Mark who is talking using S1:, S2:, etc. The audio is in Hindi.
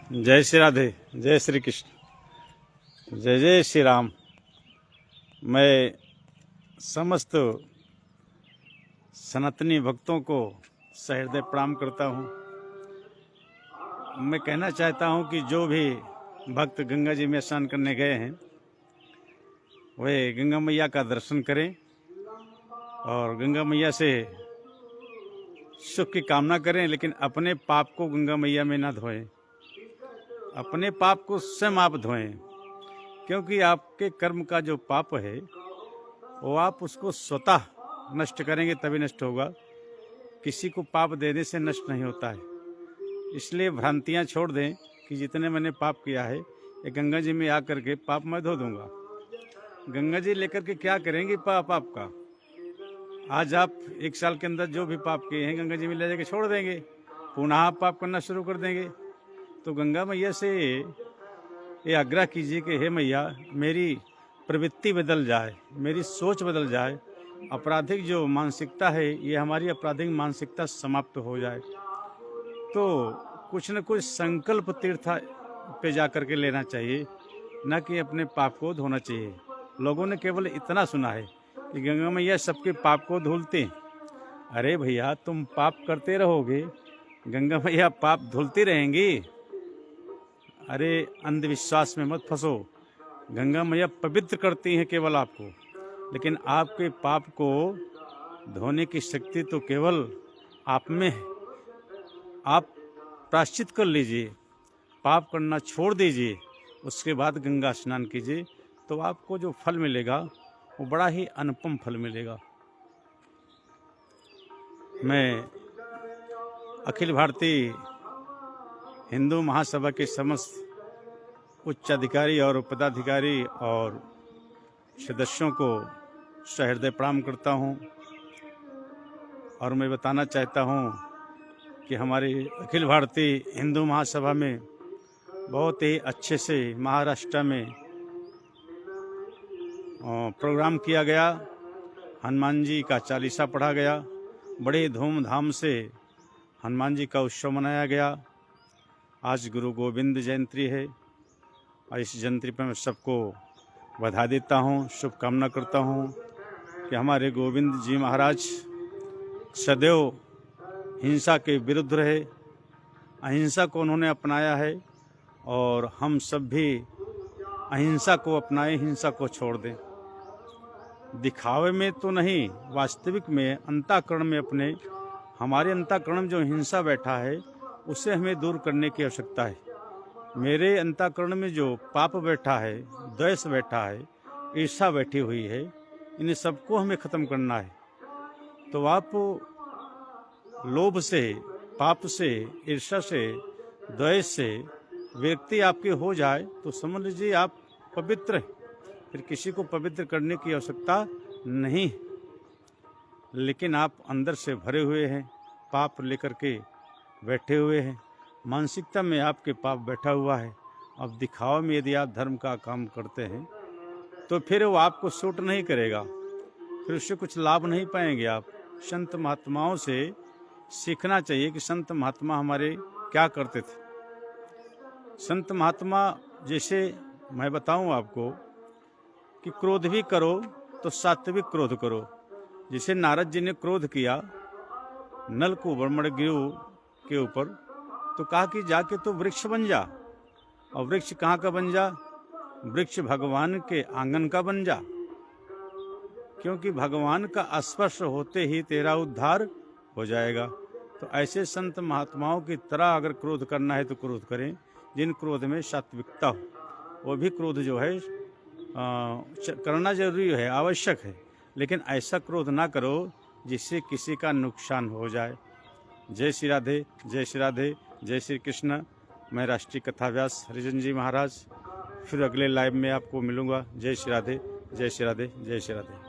S1: जय श्री राधे, जय श्री कृष्ण, जय जय श्री राम। मैं समस्त सनातनी भक्तों को सहृदय प्रणाम करता हूँ। मैं कहना चाहता हूँ कि जो भी भक्त गंगा जी में स्नान करने गए हैं वे गंगा मैया का दर्शन करें और गंगा मैया से सुख की कामना करें, लेकिन अपने पाप को गंगा मैया में ना धोएं। अपने पाप को स्वयं आप धोएं, क्योंकि आपके कर्म का जो पाप है वो आप उसको स्वतः नष्ट करेंगे तभी नष्ट होगा। किसी को पाप देने से नष्ट नहीं होता है। इसलिए भ्रांतियां छोड़ दें कि जितने मैंने पाप किया है ये गंगा जी में आकर के पाप मैं धो दूंगा। गंगा जी लेकर के क्या करेंगे पाप आपका? आज आप एक साल के अंदर जो भी पाप किए हैं गंगा जी में ले जाके छोड़ देंगे, पुनः आप पाप करना शुरू कर देंगे। तो गंगा मैया से ये आग्रह कीजिए कि हे मैया, मेरी प्रवृत्ति बदल जाए, मेरी सोच बदल जाए, आपराधिक जो मानसिकता है ये हमारी आपराधिक मानसिकता समाप्त हो जाए। तो कुछ न कुछ संकल्प तीर्थ पे जा कर के लेना चाहिए, न कि अपने पाप को धोना चाहिए। लोगों ने केवल इतना सुना है कि गंगा मैया सबके पाप को धुलते हैं। अरे भैया, तुम पाप करते रहोगे, गंगा मैया पाप धुलती रहेंगी? अरे अंधविश्वास में मत फंसो। गंगा मैया पवित्र करती हैं केवल आपको, लेकिन आपके पाप को धोने की शक्ति तो केवल आप में है। आप प्रायश्चित कर लीजिए, पाप करना छोड़ दीजिए, उसके बाद गंगा स्नान कीजिए, तो आपको जो फल मिलेगा वो बड़ा ही अनुपम फल मिलेगा। मैं अखिल भारतीय हिंदू महासभा के समस्त उच्च अधिकारी और पदाधिकारी और सदस्यों को सहृदय प्रणाम करता हूं और मैं बताना चाहता हूं कि हमारी अखिल भारतीय हिंदू महासभा में बहुत ही अच्छे से महाराष्ट्र में प्रोग्राम किया गया। हनुमान जी का चालीसा पढ़ा गया, बड़े धूमधाम से हनुमान जी का उत्सव मनाया गया। आज गुरु गोविंद जयंती है और इस जयंती पर मैं सबको बधाई देता हूँ, शुभकामना करता हूँ कि हमारे गोविंद जी महाराज सदैव हिंसा के विरुद्ध रहे, अहिंसा को उन्होंने अपनाया है और हम सब भी अहिंसा को अपनाएं, हिंसा को छोड़ दें। दिखावे में तो नहीं, वास्तविक में अंतःकरण में अपने हमारे अंतःकरण में जो हिंसा बैठा है उसे हमें दूर करने की आवश्यकता है। मेरे अंतःकरण में जो पाप बैठा है, द्वेष बैठा है, ईर्ष्या बैठी हुई है, इन सबको हमें ख़त्म करना है। तो आप लोभ से, पाप से, ईर्ष्या से, द्वेष से व्यक्ति आपके हो जाए तो समझ लीजिए आप पवित्र हैं। फिर किसी को पवित्र करने की आवश्यकता नहीं, लेकिन आप अंदर से भरे हुए हैं, पाप लेकर के बैठे हुए हैं, मानसिकता में आपके पाप बैठा हुआ है। अब दिखावा में यदि आप धर्म का काम करते हैं तो फिर वो आपको सूट नहीं करेगा, फिर उससे कुछ लाभ नहीं पाएंगे आप। संत महात्माओं से सीखना चाहिए कि संत महात्मा हमारे क्या करते थे। संत महात्मा जैसे मैं बताऊं आपको कि क्रोध भी करो तो सात्विक क्रोध करो। जैसे नारद जी ने क्रोध किया नल को ब्रह्मणगिरु के ऊपर, तो कहा कि जाके तो वृक्ष बन जा। और वृक्ष कहाँ का बन जा? वृक्ष भगवान के आंगन का बन जा, क्योंकि भगवान का स्पर्श होते ही तेरा उद्धार हो जाएगा। तो ऐसे संत महात्माओं की तरह अगर क्रोध करना है तो क्रोध करें, जिन क्रोध में सात्विकता हो। वो भी क्रोध जो है करना जरूरी है, आवश्यक है, लेकिन ऐसा क्रोध ना करो जिससे किसी का नुकसान हो जाए। जय श्री राधे, जय श्री राधे, जय श्री कृष्ण। मैं राष्ट्रीय कथाव्यास हरिजन जी महाराज फिर अगले लाइव में आपको मिलूंगा। जय श्री राधे, जय श्री राधे, जय श्री राधे।